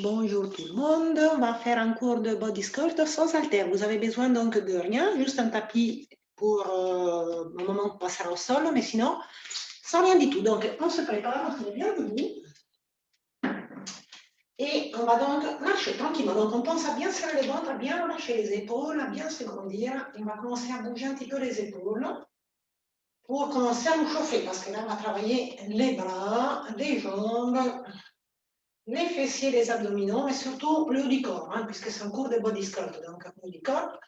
Bonjour tout le monde, on va faire un cours de body skirt sans haltère. Vous avez besoin donc de rien, juste un tapis pour le moment qu'on passera au sol, mais sinon, sans rien du tout. Donc, on se prépare, on se met bien debout et on va donc marcher tranquillement. Donc, on pense à bien serrer les ventres, à bien relâcher les épaules, à bien se grandir. Et on va commencer à bouger un petit peu les épaules pour commencer à nous chauffer parce que là, on va travailler les bras, les jambes, les fessiers, les abdominaux, mais surtout le haut du corps, hein, puisque c'est un cours de body sculpt, donc le haut du corps,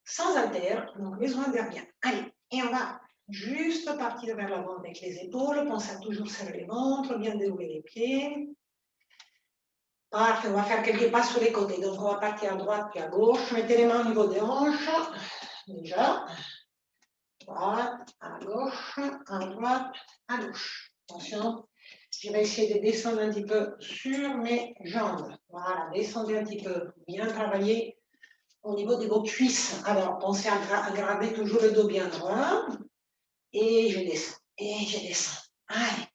sans haltère, donc besoin de rien. Allez, et on va juste partir vers l'avant avec les épaules, pensez à toujours serrer le ventre, bien dérouler les pieds. Parfait, on va faire quelques pas sur les côtés, donc on va partir à droite puis à gauche, mettez les mains au niveau des hanches, déjà, droite, à gauche, à droite, à gauche. Attention. Je vais essayer de descendre un petit peu sur mes jambes. Voilà, descendez un petit peu. Bien travailler au niveau de vos cuisses. Alors, pensez à garder toujours le dos bien droit. Et je descends. Et je descends. Allez.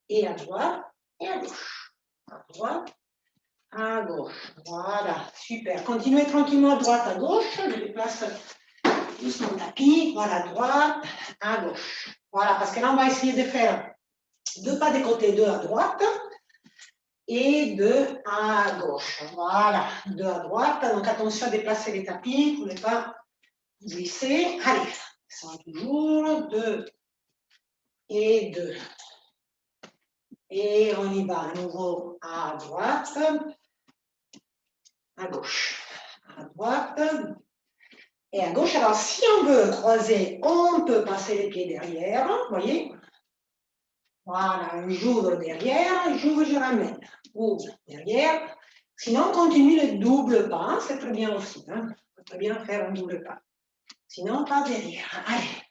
Et à droite et à gauche. À droite, à gauche. Voilà, super. Continuez tranquillement à droite, à gauche. Je déplace doucement le tapis. Voilà, à droite, à gauche. Voilà, parce que là, on va essayer de faire 2 pas de côté, 2 à droite et 2 à gauche. Voilà, 2 à droite. Donc attention à déplacer les tapis pour ne pas glisser. Allez, ça va toujours. 2 et 2. Et on y va à nouveau à droite, à gauche, à droite et à gauche. Alors si on veut croiser, on peut passer les pieds derrière, vous voyez. Voilà, j'ouvre derrière, j'ouvre, je ramène. Ouvre derrière. Sinon, on continue le double pas, c'est très bien aussi. Hein. On peut très bien faire un double pas. Sinon, pas derrière. Allez,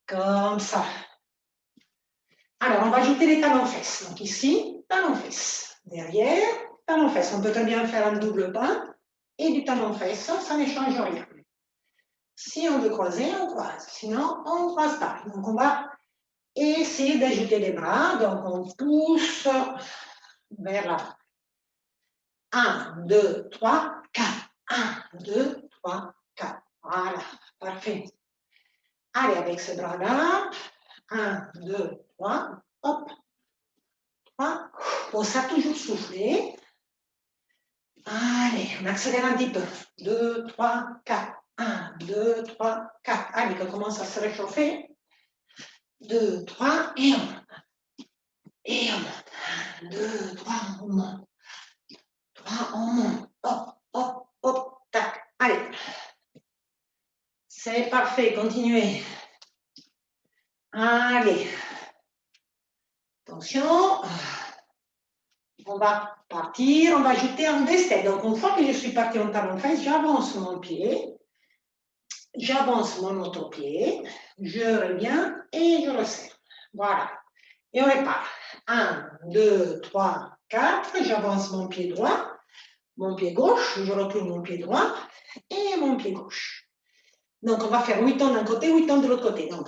comme ça. Alors, on va ajouter les talons-fesses. Donc ici, talons-fesses. Derrière, talons-fesses. On peut très bien faire un double pas et du talon-fesses, ça ne change rien. Si on veut croiser, on croise. Sinon, on ne croise pas. Donc, on va essayer d'ajouter les bras. Donc, on pousse vers l'avant. 1, 2, 3, 4. 1, 2, 3, 4. Voilà, parfait. Allez, avec ce bras-là. 1, 2, 3. Hop. 3. On s'est toujours soufflé. Allez, on accélère un petit peu. 2, 3, 4. 1, 2, 3, 4. Allez, on commence à se réchauffer. 2, 3, et on monte. Et on monte. 1, 2, 3, on monte. 3, on monte. Hop, hop, hop, tac. Allez. C'est parfait, continuez. Allez. Attention. On va partir, on va ajouter un D-step. Donc, une fois que je suis parti en talon-fesse, j'avance mon pied. J'avance mon autre pied. Je reviens et je resserre. Voilà. Et on répare. 1, 2, 3, 4. J'avance mon pied droit. Mon pied gauche. Je retourne mon pied droit. Et mon pied gauche. Donc, on va faire 8 ans d'un côté, 8 ans de l'autre côté. Donc,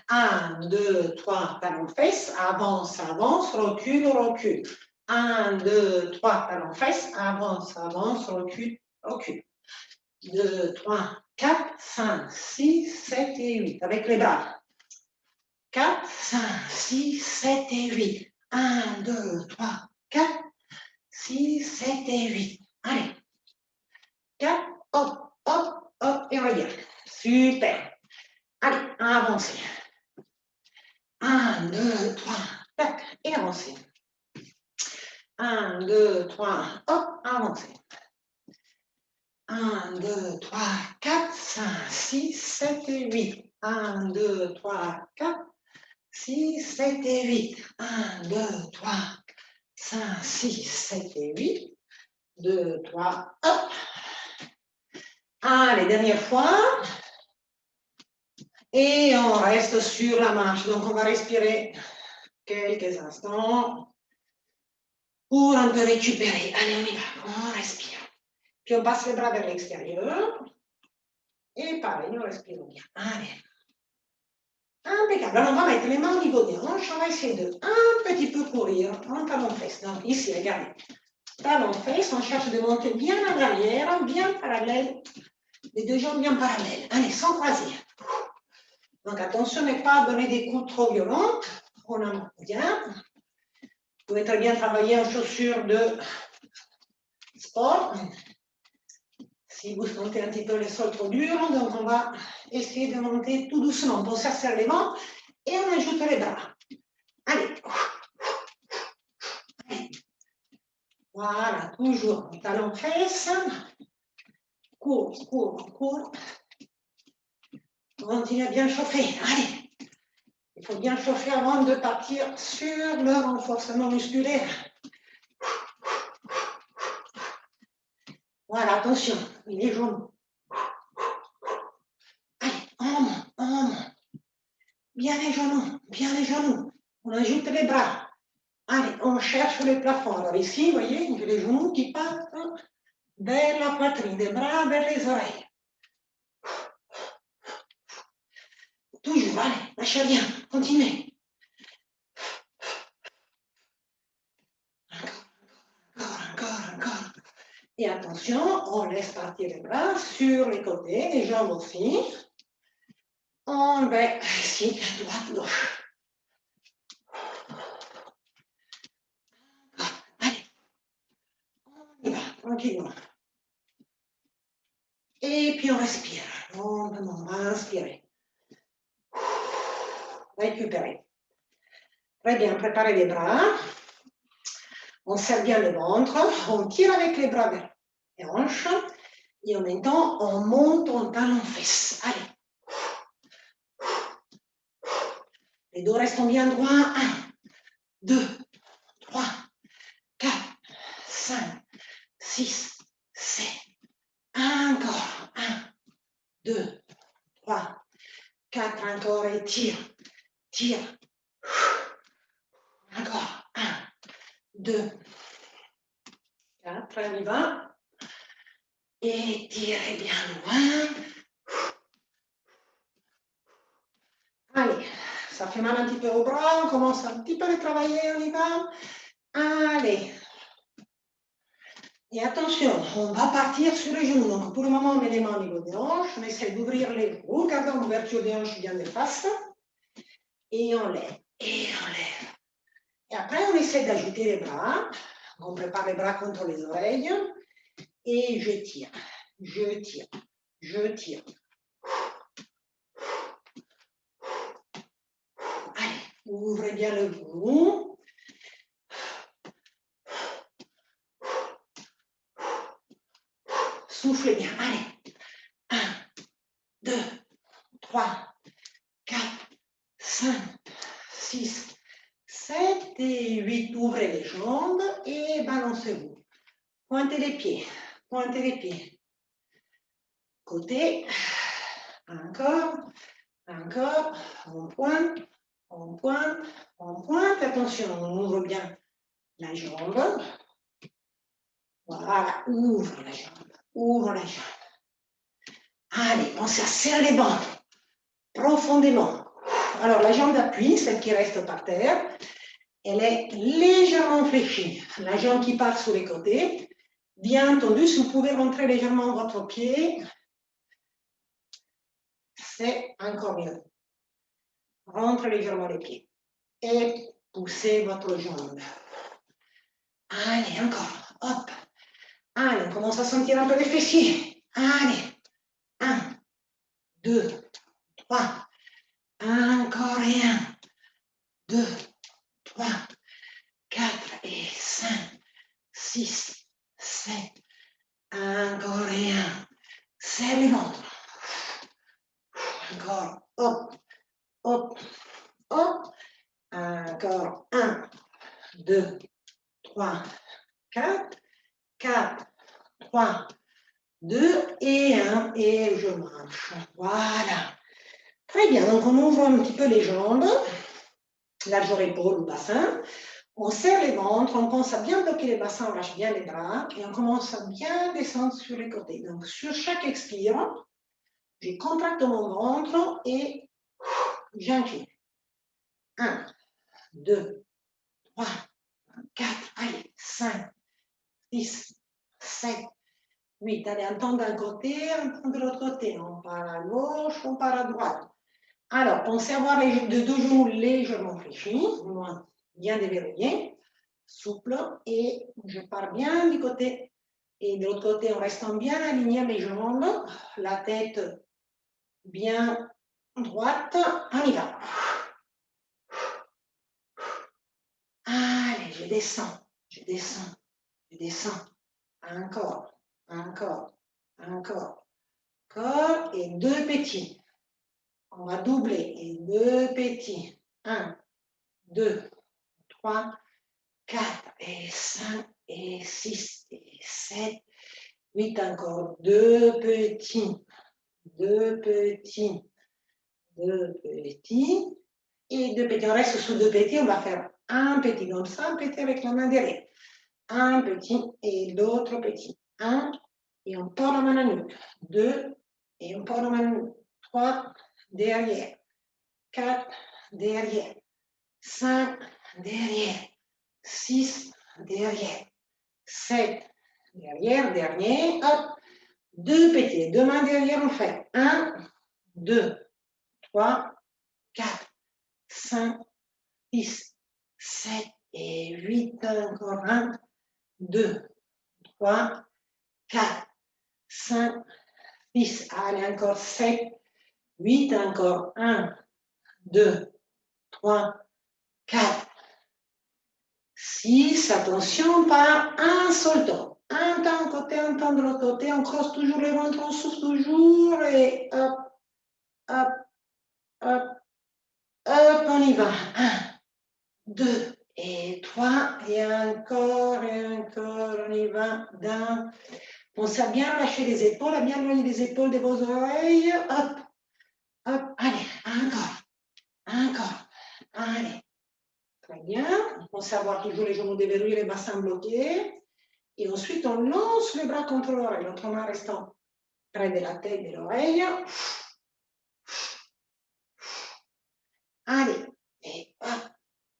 1, 2, 3, talons-fesses, avance, avance, recule, recule. 1, 2, 3, talons-fesses, avance, avance, recule, recule. 2, 3, 4, 5, 6, 7 et 8. Avec les bras. 4, 5, 6, 7 et 8. 1, 2, 3, 4, 6, 7 et 8. Allez. 4, hop, hop, hop, et on revient. Super. Allez, avancez. 1, 2, 3, tac, et avancez. 1, 2, 3, hop, avancez. 1, 2, 3, 4, 5, 6, 7 et 8. 1, 2, 3, 4, 6, 7 et 8. 1, 2, 3, 5, 6, 7 et 8. 2, 3, hop. Allez, dernière fois. Et on reste sur la marche. Donc, on va respirer quelques instants pour un peu récupérer. Allez, on y va. On respire. Puis on passe les bras vers l'extérieur. Et pareil, on respire bien. Allez. Impeccable. Alors, on va mettre les mains au niveau des hanches. On va essayer de un petit peu courir en talon-fesse. Donc, ici, regardez. talon fesse, on cherche de monter bien en arrière, bien parallèle, les deux jambes bien parallèles. Allez, sans croiser. Donc attention à ne pas donner des coups trop violents. On en bien. Vous pouvez très bien travailler en chaussures de sport. Si vous sentez un petit peu le sol trop dur, donc on va essayer de monter tout doucement. On se serre les mains et on ajoute les bras. Allez. Voilà, toujours talon fesse. Cours, cours, cours. Continuez à bien chauffer. Allez. Il faut bien chauffer avant de partir sur le renforcement musculaire. Voilà, attention, les genoux. Allez, on monte. Bien les genoux, bien les genoux. On ajoute les bras. Allez, on cherche le plafond. Alors ici, vous voyez, j'ai les genoux qui partent vers la poitrine, des bras vers les oreilles. Toujours, allez, lâchez rien, continuez. Encore. Et attention, on laisse partir les bras sur les côtés, les jambes aussi. On va ici, droite, gauche. Allez, on y va, tranquillement. Et puis on respire. On va inspirer. Récupérer. Très bien, préparez les bras. On serre bien le ventre. On tire avec les bras vers les hanches. Et en même temps, on monte en talon fesse. Allez. Les dos restent bien droits. 1, 2, 3, 4, 5, 6, 7. Encore. 1, 2, 3, 4. Encore. Et tire. Tire. Encore. 1, 2, 4. On y va. Et tirez bien loin. Allez, ça fait mal un petit peu au bras, on commence un petit peu à les travailler, on y va. Allez. Et attention, on va partir sur les genoux. Donc pour le moment, on met les mains au niveau des hanches, on essaie d'ouvrir les roues, gardons l'ouverture des hanches bien de face. Et on lève, et on lève. Et après, on essaie d'ajouter les bras. On prépare les bras contre les oreilles. Et je tire, je tire, je tire. Allez, ouvrez bien le genou. Soufflez bien, allez. 1, 2, 3, 4, 5, 6, 7 et 8. Ouvrez les jambes et balancez-vous. Pointez les pieds, pointez les pieds. Côté. Encore, encore. On pointe, on pointe, on pointe. Attention, on ouvre bien la jambe. Voilà, ouvre la jambe, ouvre la jambe. Allez, on serre les bandes profondément. Alors, la jambe d'appui, celle qui reste par terre, elle est légèrement fléchie. La jambe qui part sur les côtés. Bien entendu, si vous pouvez rentrer légèrement votre pied, c'est encore mieux. Rentre légèrement les pieds. Et poussez votre jambe. Allez, encore. Hop. Allez, on commence à sentir un peu les fessiers. Allez. 1, 2, 3. Encore et 1, 2, 3, 4 et 5, 6, 7. Encore et 1. Serre les ventres. Encore. Hop, hop, hop. Encore. 1, 2, 3, 4. 4, 3, 2 et 1. Et je marche. Voilà. Très bien. Donc, on ouvre un petit peu les jambes. Largeur épaule ou bassin. On serre les ventres, on commence à bien bloquer les bassins, on lâche bien les bras et on commence à bien descendre sur les côtés. Donc, sur chaque expire, je contracte mon ventre et j'incline. 1, 2, 3, 4, allez, 5, 6, 7, 8. Allez, un temps d'un côté, un temps de l'autre côté. On part à gauche, on part à droite. Alors, pensez avoir les deux genoux légèrement fléchis, bien déverrouillés, souple, et je pars bien du côté. Et de l'autre côté, en restant bien aligné les jambes, la tête bien droite. On y va. Allez, je descends, je descends, je descends. Encore, encore, encore. Encore, et deux petits. On va doubler, et deux petits. 1, 2, 3, 4, et 5, et 6, et 7, 8, encore. Deux petits, deux petits, deux petits, et deux petits. On reste sous deux petits, on va faire un petit comme ça, un petit avec la main derrière. Un petit et l'autre petit. Un, et on porte la main à la nuque. Deux, et on porte la main à la nuque. Trois, derrière. Quatre, derrière. 5, derrière. 6, derrière. 7, derrière, dernier. Hop. Deux petits, deux mains derrière, on fait 1, 2, 3, 4, 5, 6, 7 et 8. Encore 1, 2, 3, 4, 5, 6. Allez, encore 7, 8. Encore 1, 2, 3, 4, 6, attention, par un seul temps. Un temps d'un côté, un temps de l'autre côté. On crosse toujours le ventre, on souffle toujours. Et hop, hop, hop, hop, on y va. 1, 2 et 3. Et encore, on y va. D'un. Pensez à bien lâcher les épaules, à bien éloigner les épaules de vos oreilles. Hop, hop, allez, encore, encore. Allez. Très bien. Pensez à avoir toujours les genoux déverrouillés, les bassins bloqués. Et ensuite, on lance les bras contre l'oreille, l'autre main restant près de la tête de l'oreille. Allez, et hop,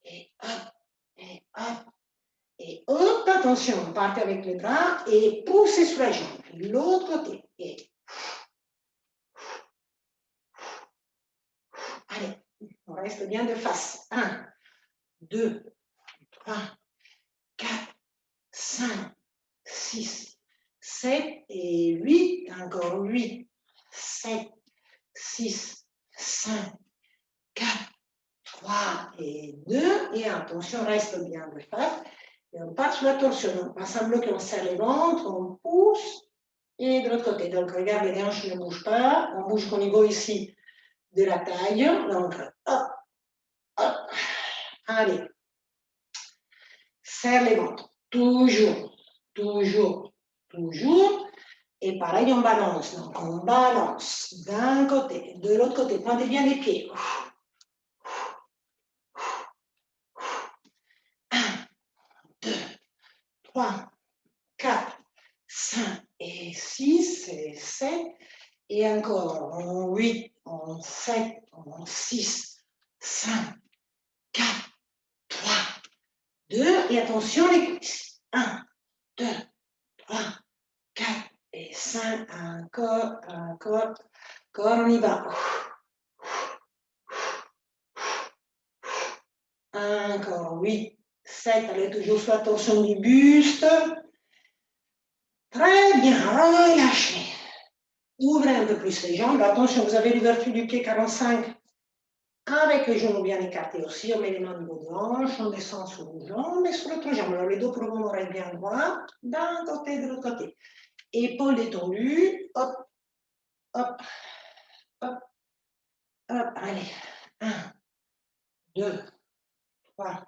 et hop, et hop, et hop. Attention, partez avec les bras et poussez sur la jambe. L'autre côté. Et allez, on reste bien de face. 1, 2, 3, 4, 5, 6, 7 et 8. Encore 8, 7, 6, 5, 4, 3 et 2. Et attention, reste bien de face. Et on part sur la torsion. On passe à bloquer, on serre le ventre, on pousse. Et de l'autre côté. Donc, regarde, les hanches ne bougent pas. On bouge qu'au niveau ici de la taille. Donc, hop, hop. Allez. Serre les ventres. Toujours, toujours, toujours. Et pareil, on balance. Donc, on balance d'un côté, de l'autre côté. Pointez bien les pieds. 1, 2, 3, 4, 5 et 6 et 7. Et encore en 8, en 7, en 6, 5, 4, 3, 2. Et attention les cuisses. 1, 2, 3, 4 et 5. Encore, encore, encore, on y va. Encore 8, 7. Allez, toujours sur la torsion du buste. Très bien, relâchez. Ouvrez un peu plus les jambes. Attention, vous avez l'ouverture du pied 45 avec les genoux bien écartés aussi. On met les mains au niveau de hanche, on descend sur une jambe et sur l'autre jambe. Alors, les dos pour le moment restent bien droits, d'un côté et de l'autre côté. Épaules détendues. Hop, hop, hop, hop. Allez. 1, 2, 3,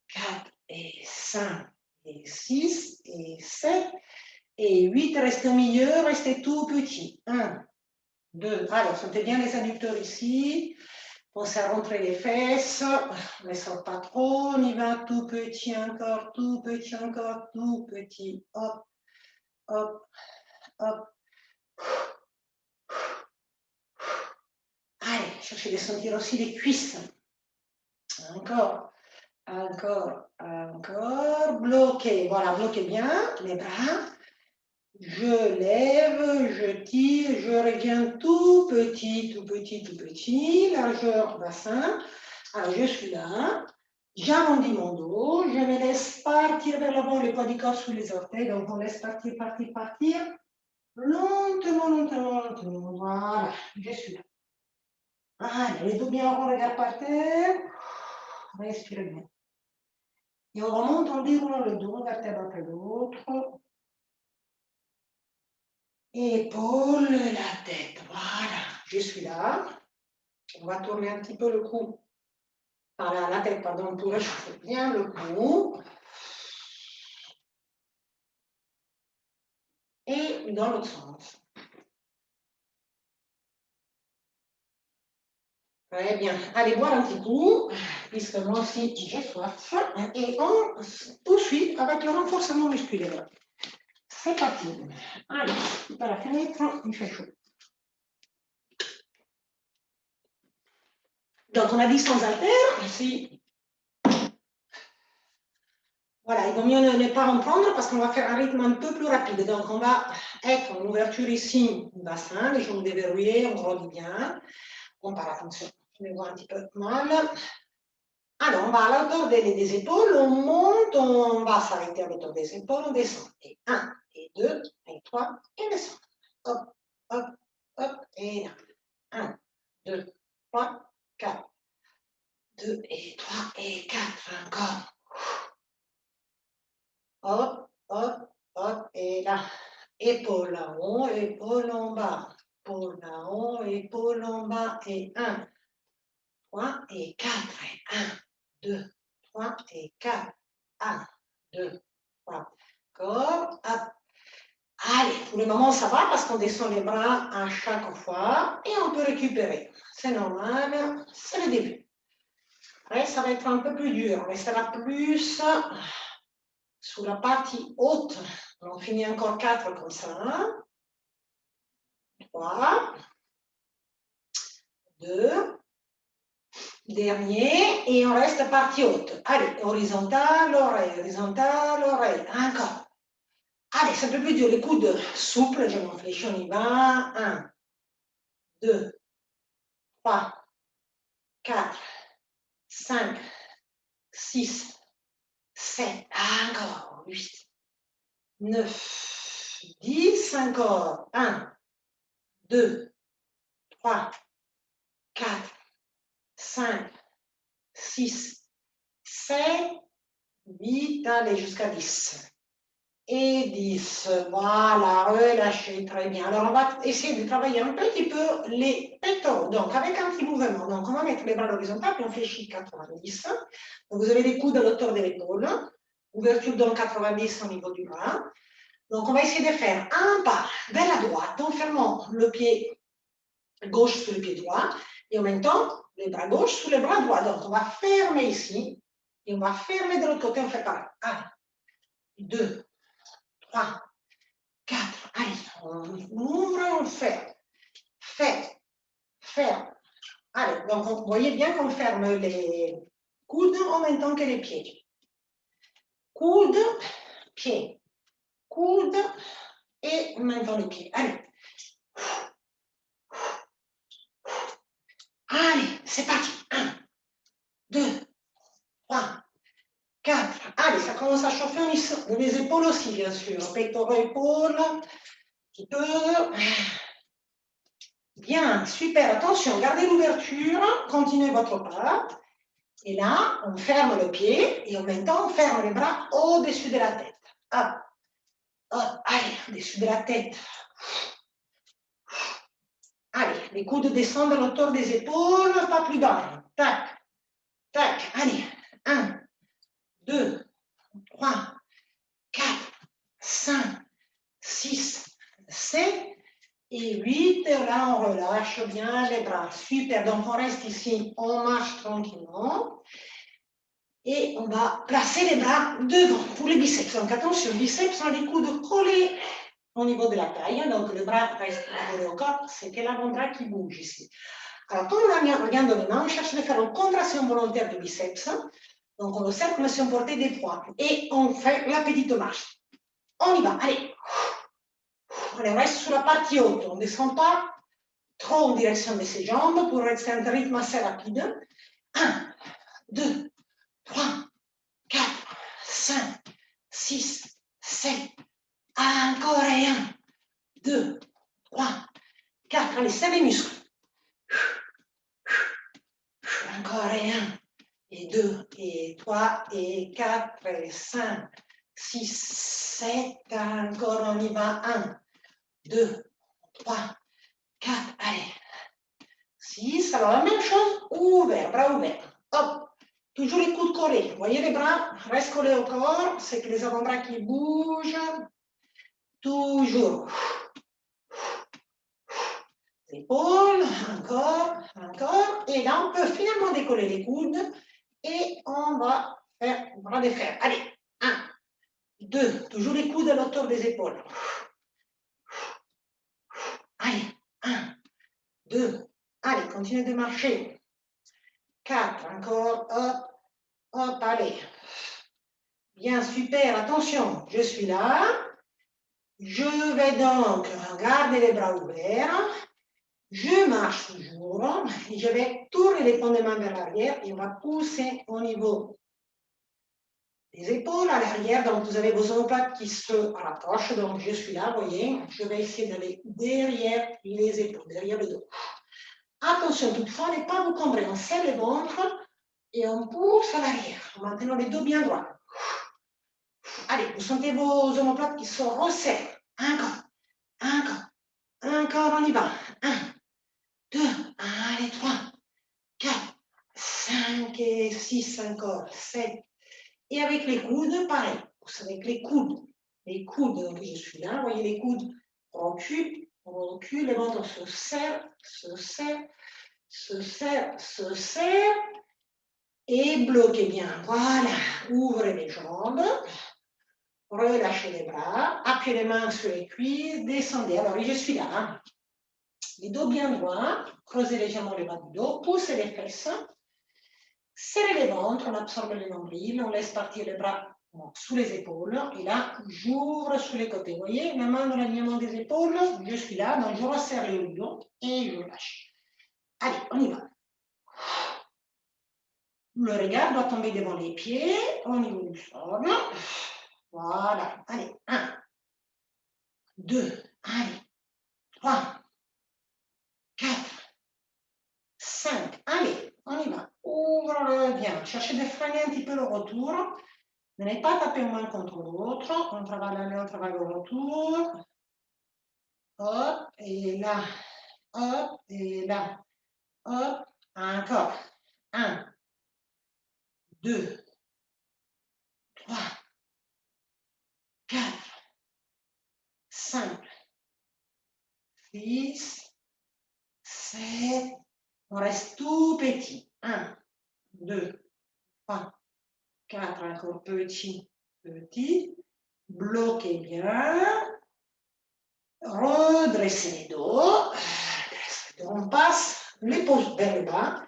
4 et 5 et 6 et 7 et 8. Restez au milieu, restez tout petit. 1, 2. Alors, sentez bien les adducteurs ici. Pensez à rentrer les fesses. Ne sort pas trop. On y va tout petit encore, tout petit encore, tout petit. Hop, hop, hop. Allez, cherchez de sentir aussi les cuisses. Encore. encore, encore, bloquez, voilà, bloquez bien les bras, je lève, je tire, je reviens tout petit, tout petit, tout petit, largeur bassin, alors je suis là, j'arrondis mon dos, je me laisse partir vers l'avant, le poids du corps sous les orteils, donc on laisse partir, partir, partir, lentement, lentement, lentement, voilà, je suis là. Allez, les dos bien rond, regarde par terre, respire bien. Et on remonte en déroulant le dos, vertèbre après l'autre. Épaule, la tête, voilà, je suis là. On va tourner un petit peu le cou. Voilà, la tête, pardon, pour réchauffer bien le cou. Et dans l'autre sens. Très bien. Allez, boire un petit coup, puisque moi aussi j'ai soif. Et on poursuit avec le renforcement musculaire. C'est parti. Allez, par la fenêtre, il fait chaud. Donc, on a dit sans haltères, ici. Voilà, il vaut mieux ne pas en prendre parce qu'on va faire un rythme un peu plus rapide. Donc, on va être en ouverture ici, bassin, les jambes déverrouillées, on redit bien. On part, attention, je vais voir un petit peu mal. Alors, on va à la hauteur des épaules, on monte, on va s'arrêter à l'auteur des épaules, on descend. Et 1, et 2, et 3, et descend. Hop, hop, hop, et là. 1, 2, 3, 4. 2 et 3 et 4, encore. Hop, hop, hop, et là. Épaule en haut, épaule en bas. Épaule en haut, épaule en bas. Et 1, 3 et 4. Et 1, 2, 3 et 4. 1, 2, 3. Encore. Hop. Allez, pour le moment, ça va parce qu'on descend les bras à chaque fois et on peut récupérer. C'est normal, c'est le début. Après, ça va être un peu plus dur. On restera plus sur la partie haute. On finit encore 4 comme ça. 3, 2, dernier, et on reste partie haute. Allez, horizontale, oreille, encore. Allez, c'est un peu plus dur, les coudes souples, je m'enfléchis, on y va. 1, 2, 3, 4, 5, 6, 7, encore, 8, 9, 10, encore. 1, 2, 3, 4, 5, 6, 7, 8, allez jusqu'à 10. Et 10, voilà, relâchez, très bien. Alors, on va essayer de travailler un petit peu les pectoraux. Donc, avec un petit mouvement, donc on va mettre les bras horizontaux, puis on fléchit 90. Donc, vous avez les coudes à l'auteur de l'épaule, ouverture dans 90 au niveau du bras. Donc, on va essayer de faire un pas vers la droite, en fermant le pied gauche sur le pied droit, et en même temps, les bras gauche sur les bras droits. Donc, on va fermer ici, et on va fermer de l'autre côté, on fait pareil. 1, 2, 3, 4, allez, on ouvre et on ferme. Ferme. Allez, donc vous voyez bien qu'on ferme les coudes en même temps que les pieds. Coude, pied. Coude et en même temps les pieds. Allez. Allez, c'est parti. 1, 2, 3, 4. Allez, ça commence à chauffer les épaules aussi, bien sûr. Pectoraux, épaules. Petit peu. Bien, super. Attention, gardez l'ouverture. Continuez votre pas. Et là, on ferme le pied et en même temps, on ferme les bras au-dessus de la tête. Hop, hop, allez, au-dessus de la tête. Allez, les coudes descendent à l'auteur des épaules, pas plus bas. Tac, tac, allez. 1, 2, 3, 4, 5, 6, 7 et 8. Et là, on relâche bien les bras. Super, donc on reste ici, on marche tranquillement. Et on va placer les bras devant pour les biceps. Donc attention, biceps sont les coudes collés au niveau de la taille. Donc le bras reste collé au corps, c'est que l'avant-bras qui bouge ici. Alors quand on regarde les mains, on cherche de faire une contraction volontaire du biceps Donc, on le serre comme si on portait des poids. Et on fait la petite marche. On y va, allez. Allez, on reste sur la partie haute. On ne descend pas trop en direction de ses jambes pour rester à un rythme assez rapide. 1, 2, 3, 4, 5, 6, 7. Encore et 1, 2, 3, 4. Allez, serre les muscles. Encore et 1, et 2, et 3, et 4, et 5, 6, 7. Encore, on y va. 1, 2, 3, 4. Allez. 6. Alors, la même chose, ouvert, bras ouverts. Hop. Toujours les coudes collés. Vous voyez les bras restent collés au corps. C'est que les avant-bras qui bougent. Toujours. Épaules, encore, encore. Et là, on peut finalement décoller les coudes. Et on va faire bras de fer. Allez, 1, 2. Toujours les coudes à l'auteur des épaules. Allez, 1, 2. Allez, continuez de marcher. 4, encore, hop, hop, allez. Bien, super, attention, je suis là. Je vais donc garder les bras ouverts. Je marche toujours et je vais tourner les paumes de main vers l'arrière et on va pousser au niveau des épaules à l'arrière. Donc, vous avez vos omoplates qui se rapprochent. Donc, je suis là, vous voyez. Je vais essayer d'aller derrière les épaules, derrière le dos. Attention, toutefois, ne pas vous combrer. On serre le ventre et on pousse à l'arrière en maintenant les dos bien droits. Allez, vous sentez vos omoplates qui se resserrent. Encore, encore, encore, on y va. 1, 2, allez, 3, 4, 5 et 6 encore, 7. Et avec les coudes, pareil. Vous savez, avec les coudes, donc je suis là, vous voyez les coudes, on recule, le ventre se serre, se serre, se serre, se serre. Et bloquez bien, voilà, ouvrez les jambes. Relâchez les bras, appuyez les mains sur les cuisses, descendez. Alors, je suis là. Hein. Les dos bien droits, creusez légèrement le bas du dos, poussez les fesses, serrez les ventres, on absorbe le nombril, on laisse partir les bras sous les épaules. Et là, j'ouvre sur les côtés. Vous voyez, ma main dans l'alignement des épaules, je suis là, donc je resserre le dos et je lâche. Allez, on y va. Le regard doit tomber devant les pieds, au niveau du sol. Voilà, allez, 1, 2, allez, 3, 4, 5, allez, on y va. Ouvre-le bien, cherchez de freiner un petit peu le retour. Ne n'allez pas taper une main contre l'autre, on travaille l'aller, on travaille le retour. Hop, et là, hop, et là, hop, encore. 1, 2, 3, 4, 5, 6, 7, on reste tout petit. 1, 2, 3, 4, encore petit, petit. Bloquez bien. Redressez les dos. On passe l'épaule vers le bas.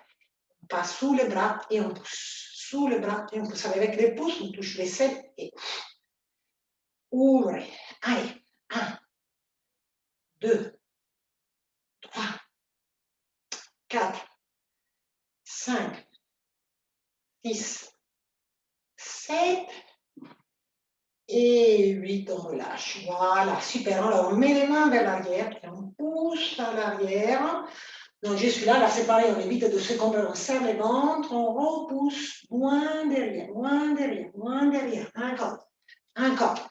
On passe sous les bras et on pousse. Sous les bras et on pousse. Avec les pouces, on touche les selles et ouvrez. Allez. 1, 2, 3, 4, 5, 6, 7 et 8. On relâche. Voilà, super. Alors, on met les mains vers l'arrière et on pousse à l'arrière. Donc, je suis là, c'est pareil, on évite de se combler, on serre les ventres, on repousse, loin derrière, loin derrière, loin derrière. Encore, encore.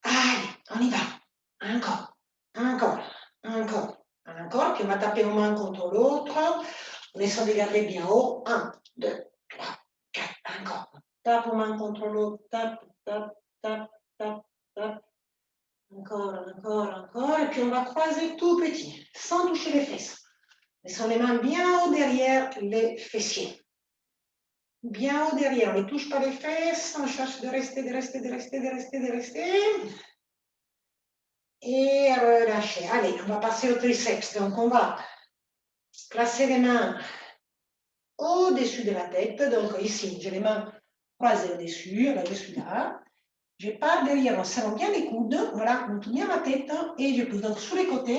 Allez, on y va. Encore, encore, encore, encore. Puis on va taper une main contre l'autre. On essaie de garder bien haut. 1, 2, 3, 4, encore. Tape une main contre l'autre, tape, tape, tape, tape, tape. Encore, encore, encore. Et puis on va croiser tout petit, sans toucher les fesses. Laissons les mains bien haut derrière les fessiers. Bien haut derrière. On ne touche pas les fesses. On cherche de rester, de rester, de rester, de rester, de rester. Et relâcher. Allez, on va passer au triceps. Donc on va placer les mains au-dessus de la tête. Donc ici, j'ai les mains croisées au-dessus, là je suis là. Je pars derrière en serrant bien les coudes, voilà, on tourne bien ma tête et je pousse. Donc sur les côtés,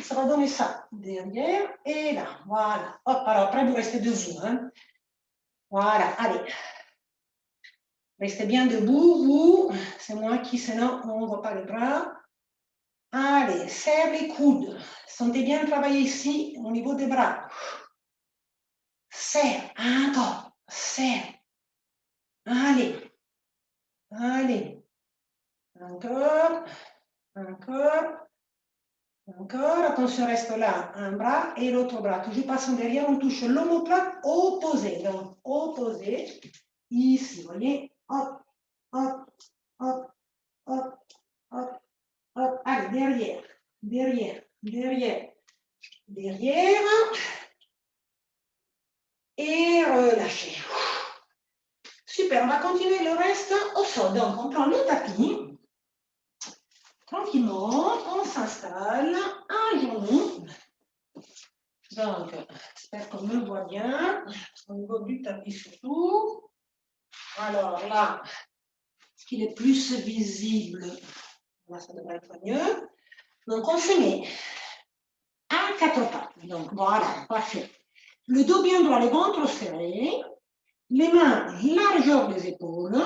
ça va donner ça, derrière et là, voilà. Hop, alors après vous restez debout, hein. Voilà, allez. Restez bien debout, vous. C'est moi qui, sinon on ne voit pas les bras. Allez, serre les coudes. Sentez bien travailler ici au niveau des bras. Serre, encore, serre. Allez, allez. Encore, encore. Encore, attention, reste là, un bras et l'autre bras. Toujours passant derrière, on touche l'omoplate opposé. Donc, opposé, ici, vous voyez, hop, hop, hop, hop, hop, hop. Allez, derrière, derrière, derrière, derrière. Et relâchez. Super, on va continuer le reste au sol. Donc, on prend le tapis. Tranquillement, on s'installe à genoux. Donc, j'espère qu'on me voit bien, au niveau du tapis surtout. Alors là, ce qui est plus visible, là ça devrait être mieux. Donc on se met à quatre pattes. Donc voilà, parfait. Le dos bien droit, le ventre serré, les mains largeur des épaules.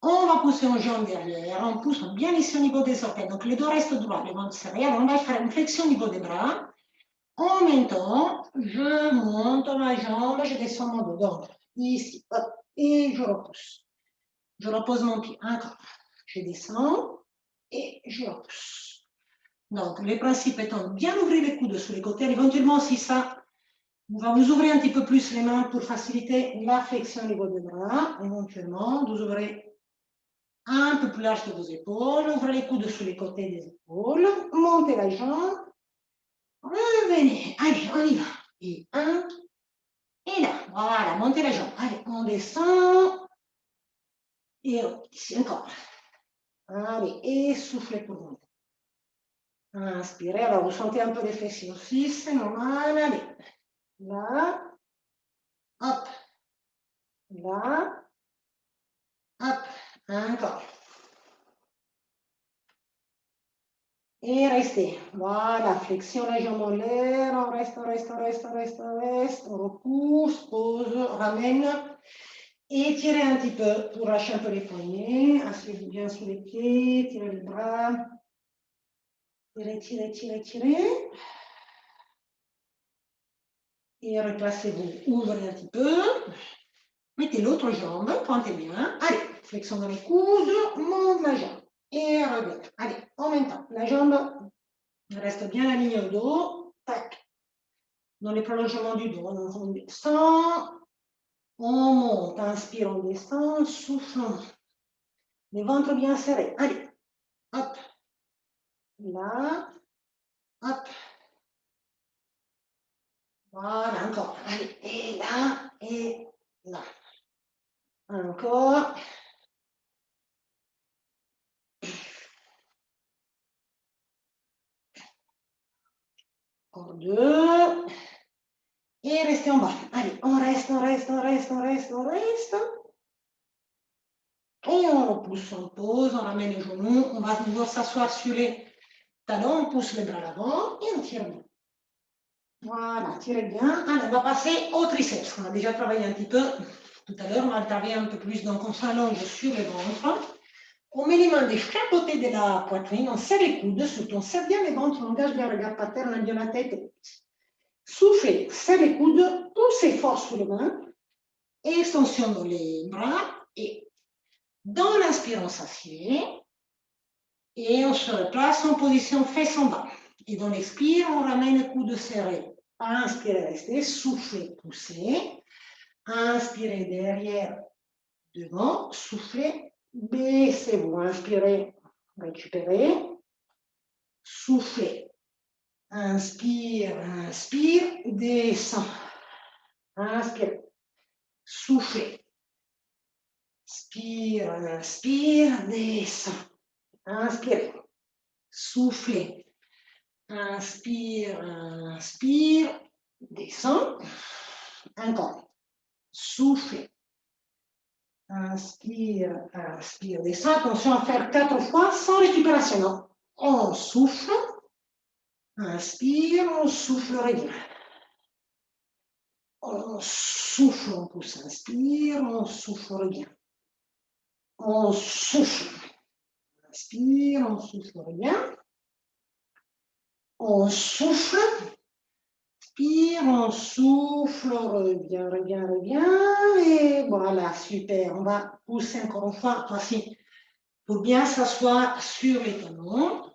On va pousser en jambe derrière, on pousse bien ici au niveau des orteils. Donc le dos reste droit, le ventre serré. Alors on va faire une flexion au niveau des bras. En même temps, je monte ma jambe, je descends mon dos. Donc, ici, hop, et je repousse. Je repose mon pied. Encore. Je descends et je repousse. Donc, le principe étant de bien ouvrir les coudes sur les côtés. Éventuellement, si ça, on va vous ouvrir un petit peu plus les mains pour faciliter la flexion au niveau des bras. Éventuellement, vous ouvrez un peu plus large que vos épaules. Ouvrez les coudes sur les côtés des épaules. Montez la jambe. Revenez. Allez, on y va. Et un. Et là, voilà, montez la jambe. Allez, on descend. Et ici encore. Allez, et soufflez pour monter. Inspirez, alors vous sentez un peu les fessiers aussi, c'est normal. Allez, là, hop, là, hop, encore. Et restez. Voilà, flexion la jambe en l'air, on reste, on reste, on reste, on reste, on reste, on repousse, pose, ramène. Et tirez un petit peu pour lâcher un peu les poignets. Asseyez-vous bien sous les pieds, tirez les bras. Tirez, tirez, tirez, tirez. Et replacez-vous, ouvrez un petit peu. Mettez l'autre jambe, pointez bien. Allez, flexion dans les coudes, monte la jambe. Et revenez. Allez, en même temps, la jambe reste bien alignée au dos. Tac. Dans les prolongements du dos, on descend. On monte, inspire, on descend, souffle. Les ventres bien serrés. Allez, hop. Là, hop. Voilà, encore. Allez, et là, et là. Encore. Encore deux. Et restez en bas. Allez, on reste, on reste, on reste, on reste, on reste. Et on repousse, on pose, on ramène les genoux. On va pouvoir s'asseoir sur les talons, on pousse les bras à l'avant et on tire bien. Voilà, tirez bien. Allez, on va passer au triceps. On a déjà travaillé un petit peu tout à l'heure, on va travailler un peu plus. Donc, on s'allonge sur le ventre. On met les mains de chaque côté de la poitrine, on serre les coudes, surtout on serre bien les ventres, on engage bien le regard par terre, on a bien la tête. Soufflez, serre les coudes, poussez fort sur les mains, extension dans les bras, et dans l'inspire, on s'assied, et on se replace en position fesses en bas. Et dans l'expire, on ramène les coudes serrés. Inspirez, restez, soufflez, poussez. Inspirez derrière, devant, soufflez, baissez-vous. Inspirez, récupérez. Soufflez. Inspire, inspire, descend. Inspire. Soufflez. Inspire, inspire, descend. Inspirez. Soufflez. Inspire, inspire, descend. Encore. Soufflez. Inspire, inspire, descend. Attention à faire 4 fois sans récupération. Non. On souffle. Inspire, on souffle, revient. On souffle, on pousse. Inspire, on souffle, revient. On souffle. Inspire, on souffle, revient. On souffle. Inspire, on souffle, revient, revient, revient. Et voilà, super. On va pousser encore une fois. Voici. Pour bien s'asseoir sur les talons.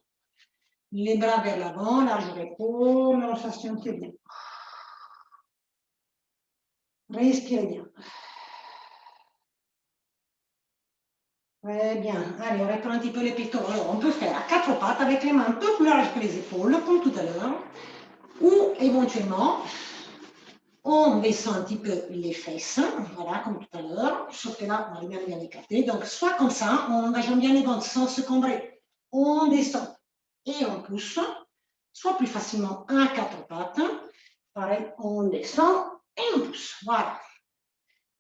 Les bras vers l'avant, large épaule, on s'assied bien. Respirez bien. Très bien. Allez, on reprend un petit peu les pectoraux. Alors, on peut faire à 4 pattes avec les mains un peu plus larges que les épaules, comme tout à l'heure. Ou éventuellement, on descend un petit peu les fesses, voilà, comme tout à l'heure. Sauf que là, on est bien écarté. Donc, soit comme ça, on va jambe bien les ventres sans se combrer. On descend et on pousse. Soit plus facilement à 4 pattes. Pareil, on descend et on pousse. Voilà.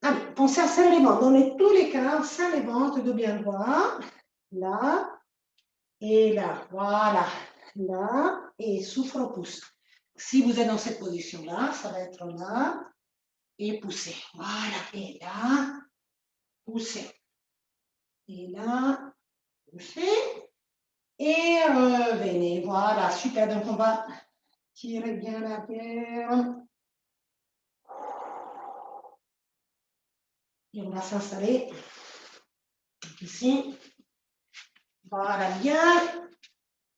Allez, pensez à serrer les ventres. Dans tous les cas, serre les ventres de bien droit. Là et là. Voilà. Là et souffle au pouce. Si vous êtes dans cette position-là, ça va être là et pousser. Voilà. Et là, pousser. Et là, pousser. Et revenez. Voilà, super. Donc, on va tirer bien la pierre. Et on va s'installer ici. Voilà, bien.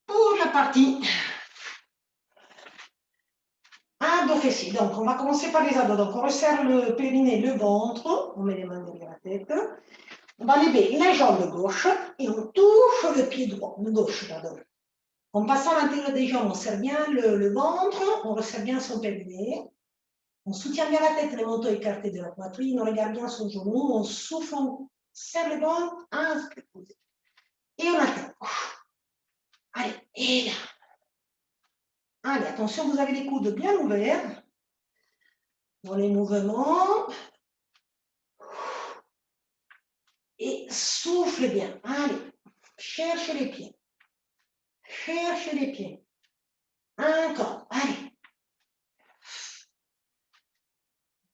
Pour la partie abdos fessiers. Donc, on va commencer par les abdos. Donc, on resserre le périnée, le ventre. On met les mains derrière la tête. On va lever la jambe gauche et on touche le pied droit, le gauche, pardon. En passant à l'intérieur des jambes, on serre bien le ventre, on resserre bien son périnée. On soutient bien la tête, le menton écarté de la poitrine, on regarde bien son genou, on souffle, on serre le ventre, inspire, et on attend. Allez, et là. Allez, attention, vous avez les coudes bien ouverts. Dans les mouvements. Et souffle bien. Allez, cherche les pieds. Cherche les pieds. Encore, allez.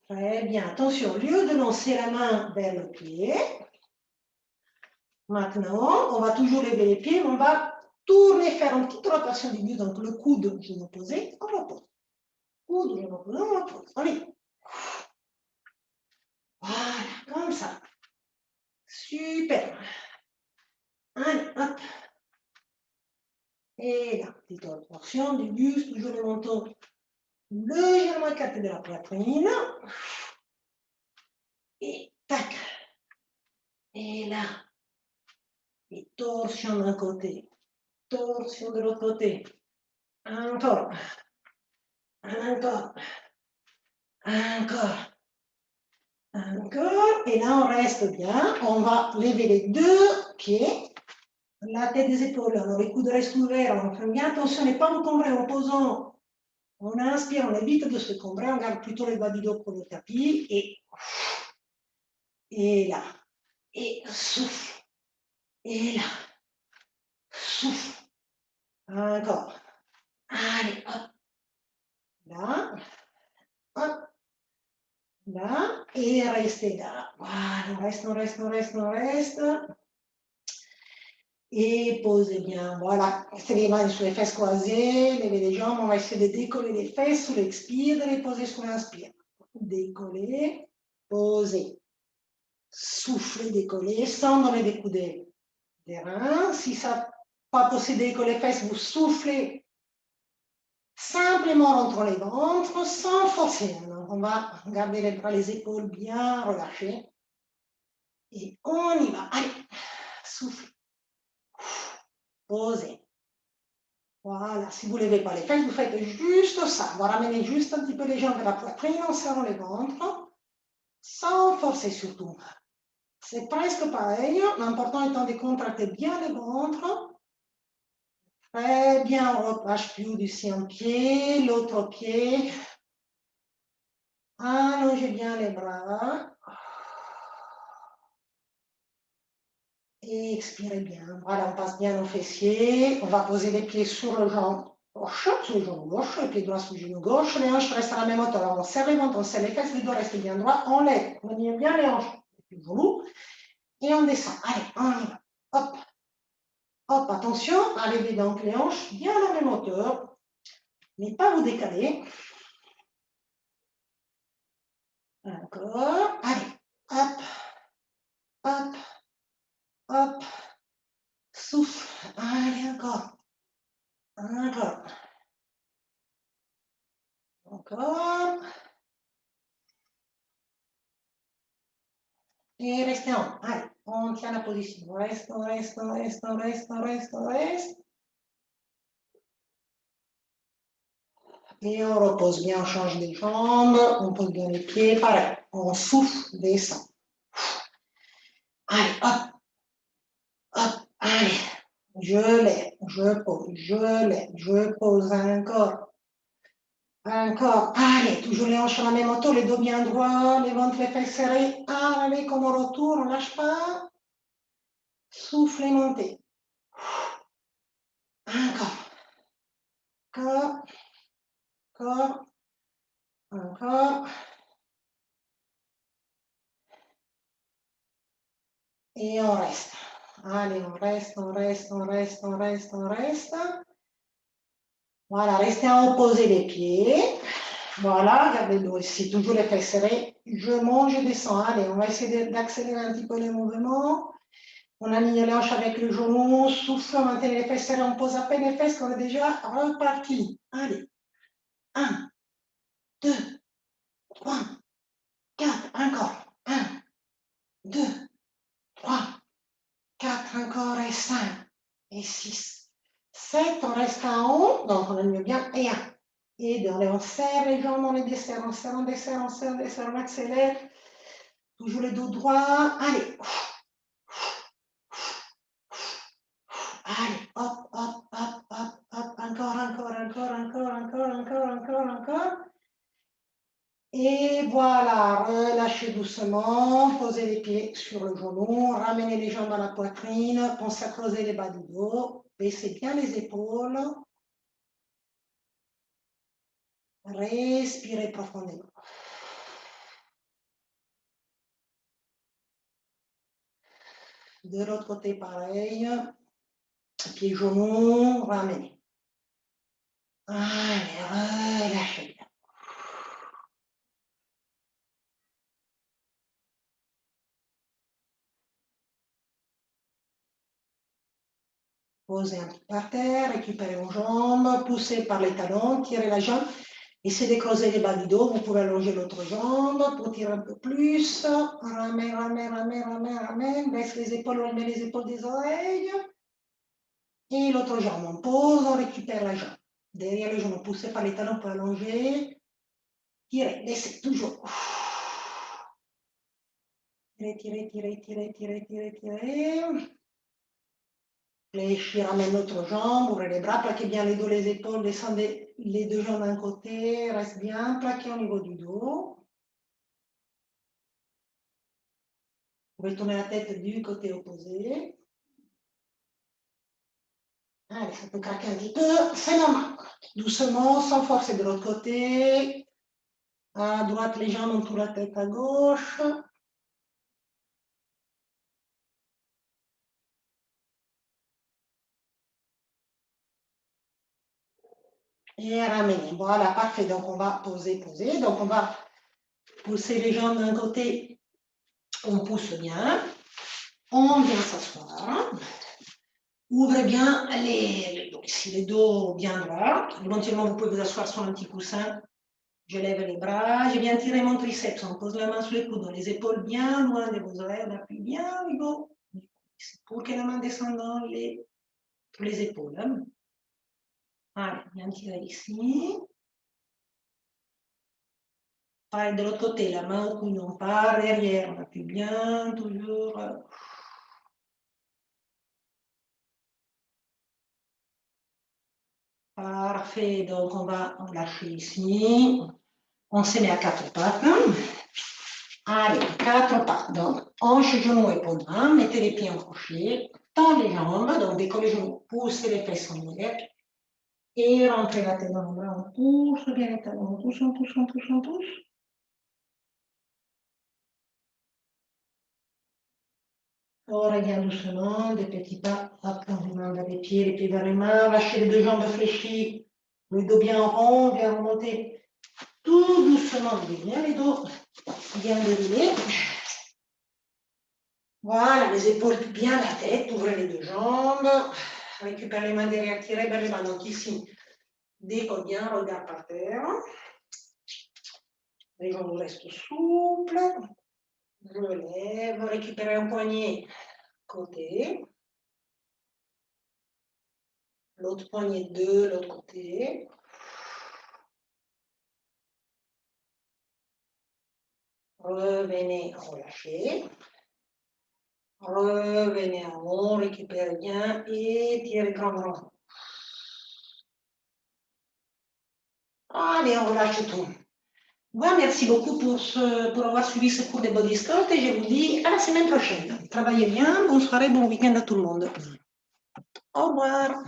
Très bien. Attention, au lieu de lancer la main vers le pied, maintenant, on va toujours lever les pieds, mais on va tourner, faire une petite rotation du milieu. Donc, le coude, je vais poser, on repose. Coude, je repose, on repose. Allez. Voilà, comme ça. Super. Allez, hop. Et là, petite rotation du buste, toujours le menton légèrement écarté de la poitrine. Et tac. Et là. Et torsion d'un côté. Torsion de l'autre côté. Encore. Encore. Encore. Encore. Et là, on reste bien. On va lever les deux pieds. La tête des épaules. Alors, les coudes restent ouverts. On fait bien attention à ne pas nous combrer en posant. On inspire, on évite de se combrer. On garde plutôt les bas du dos pour le tapis. Et là. Et souffle. Et là. Souffle. Encore. Allez, hop. Là. Hop. Là. Et restez là. Voilà. On reste, on reste, on reste, on reste. Et posez bien. Voilà. Restez les mains sur les fesses croisées. Levez les jambes. On va essayer de décoller les fesses sous l'expire, de les poser sous l'inspire. Décoller. Poser. Souffler, décoller, sans donner des coups des reins. Si ça n'a pas possible de décoller les fesses, vous soufflez simplement entre les ventres, sans forcer. Donc, on va garder les bras, les épaules bien relâchées. Et on y va. Allez, souffle. Posez. Voilà, si vous ne levez pas les fesses, vous faites juste ça. Vous ramenez juste un petit peu les jambes vers la poitrine en serrant les ventres, sans forcer surtout. C'est presque pareil. L'important étant de contracter bien le ventre. Très bien, on relâche plus d'ici un pied, l'autre pied. Allongez bien les bras. Et expirez bien. Voilà, on passe bien nos fessiers. On va poser les pieds sur le genou gauche, sur le genou gauche, les pieds droits sur le genou gauche. Les hanches restent à la même hauteur. On serre les ventres, on serre les fesses, les dos restent bien droits. On lève, on lève bien les hanches, les genoux. Et on descend. Allez, on y va. Hop, hop, attention à lever donc les hanches bien à la même hauteur. Ne pas vous décaler. Encore. Allez, hop, hop, hop. Souffle. Allez, encore. Encore. Encore. Et restez en. Allez, on tient la position. On reste, on reste, on reste, on reste, on reste, on reste. Et on repose bien, on change les jambes, on pose bien les pieds, pareil. On souffle, descend. Allez, hop, hop, allez. Je lève, je pose encore. Encore, allez, toujours les hanches sur la même hauteur, les dos bien droits, les ventres, les fesses serrés. Allez, comme on retourne, on ne lâche pas. Soufflez, montez. Encore, encore, encore, encore. Et on reste. Allez, on reste, on reste, on reste, on reste, on reste. Voilà, restez à opposer les pieds. Voilà, regardez le dos ici, toujours les fesses serrées. Je monte, je descends. Allez, on va essayer d'accélérer un petit peu les mouvements. On aligne les hanches avec le genou, souffle, on maintient les fesses serrées, on pose à peine les fesses, on est déjà reparti. Allez, 1, 2, 3, 4, encore. 1, 2, 3, 4, encore, et 5, et 6, 7, on reste en haut, donc on aligne bien, et 1. Et 2, on serre les jambes, on les desserre, on serre, on desserre, on serre, on desserre, on accélère. Toujours le dos droit. Allez. Allez, hop, hop, hop, hop, hop. Encore, encore, encore, encore, encore, encore, encore, encore. Et voilà, relâchez doucement, posez les pieds sur le genou, ramenez les jambes à la poitrine, pensez à creuser les bas du dos, baissez bien les épaules, respirez profondément. De l'autre côté, pareil, pieds genoux, ramenez. Allez, relâchez bien. Posez un petit par terre, récupérez vos jambes, poussez par les talons, tirez la jambe. Essayez de creuser les bas du dos. Vous pouvez allonger l'autre jambe pour tirer un peu plus. Ramène, ramène, ramène, ramène, ramène. Baisse les épaules, on met les épaules des oreilles. Et l'autre jambe, on pose, on récupère la jambe. Derrière les jambes, poussez par les talons pour allonger. Tirez, laissez, toujours. Tirez, tirez, tirez, tirez, tirez, tirez, tirez. Fléchis, ramène l'autre jambe, ouvrez les bras, plaquez bien les dos, les épaules, descendez les deux jambes d'un côté, reste bien plaqué au niveau du dos. Vous pouvez tourner la tête du côté opposé. Allez, ça peut craquer un petit peu, c'est normal. Doucement, sans forcer de l'autre côté. À droite, les jambes entourent la tête à gauche. Et ramener. Voilà, parfait. Donc, on va poser, poser. Donc, on va pousser les jambes d'un côté. On pousse bien. On vient s'asseoir. Ouvrez bien les dos. Ici, les dos bien droits. Éventuellement, vous pouvez vous asseoir sur un petit coussin. Je lève les bras. Je viens tirer mon triceps. On pose la main sur les coudes. Les épaules bien loin de vos oreilles. On appuie bien au niveau. Pour que la main descende dans les épaules. Hein. Allez, viens tirer ici. Pareil de l'autre côté, la main au coude, on part derrière, on appuie bien, toujours. Parfait, donc on va lâcher ici. On se met à quatre pattes. Allez, quatre pattes. Donc, hanche, genou, épaule, main. Mettez les pieds en crochet. Tendez les jambes. Donc, décollez les genoux. Poussez les fesses en l'air. Et rentrez la tête dans le bras. On pousse bien les talons. On pousse, on pousse, on pousse, on pousse. On revient doucement, des petits pas. Hop, on remonte les pieds vers les mains. Lâchez les deux jambes fléchies. Le dos bien rond, bien remonté. Tout doucement, bien les dos. Bien déroulés. Voilà, les épaules bien la tête. Ouvrez les deux jambes. Récupérez les mains derrière, tirez vers les mains. Donc ici, décolle bien, regard par terre. Les jambes restent souples. Relève, récupérez un poignet côté. L'autre poignet de l'autre côté. Revenez, relâchez. Revenez en haut, récupérez bien et tirez grand. Allez, on relâche tout. Voilà, merci beaucoup pour avoir suivi ce cours de Body Sculpt et je vous dis à la semaine prochaine. Travaillez bien, bonne soirée, bon week-end à tout le monde. Au revoir.